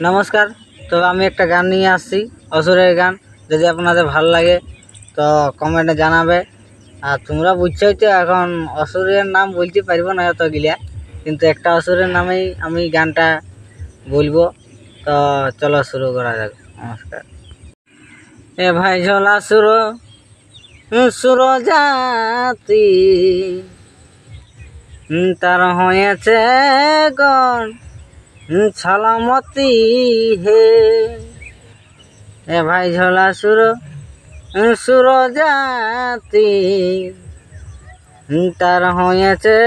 নমস্কার। তো আমি একটা গান নিয়ে আসছি, অসুরের গান। যদি আপনাদের ভালো লাগে তো কমেন্টে জানাবে। আর তোমরা বুঝছোই তো, এখন অসুরের নাম বলতে পারবো না অতগুলা, কিন্তু একটা অসুরের নামেই আমি গানটা বলবো। তো চলো শুরু করা যাক। নমস্কার। এ ভাই ঝোলা সুর জাতি তার হয়েছে গণ ছালামতি হে। এ ভাই ঝোলা সুর জাতি তার হয়েছে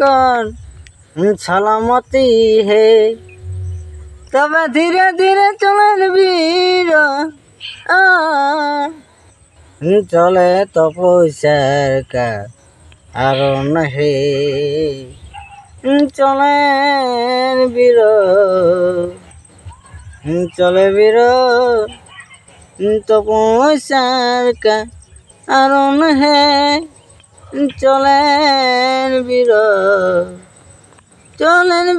গণ ছালামতি হে। তবে ধীরে ধীরে চলেন বীর, চলে তপস্যার কারণ হে। চলেন বীর, চলে বীর তপস্যার কারণ হে। চলেন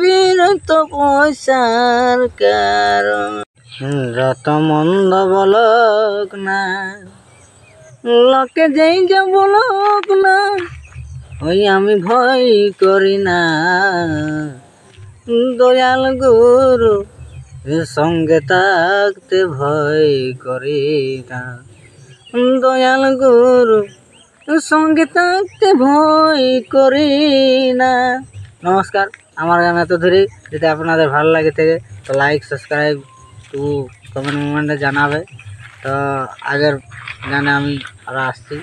বীর তপস্যার কারণ। যত মন্দ বলক না, লোকে যেই যা বলক না, ওই আমি ভয় করি না। দয়াল গুরু সঙ্গে থাকতে ভয় করি না। দয়াল গুরু সঙ্গে থাকতে ভয় করি না। নমস্কার। আমার গান এত ধরে, যদি আপনাদের ভালো লাগে থাকে তো লাইক, সাবস্ক্রাইব, টু কমেন্টে জানাবে। তো আগের গানে আমি আরও আসছি।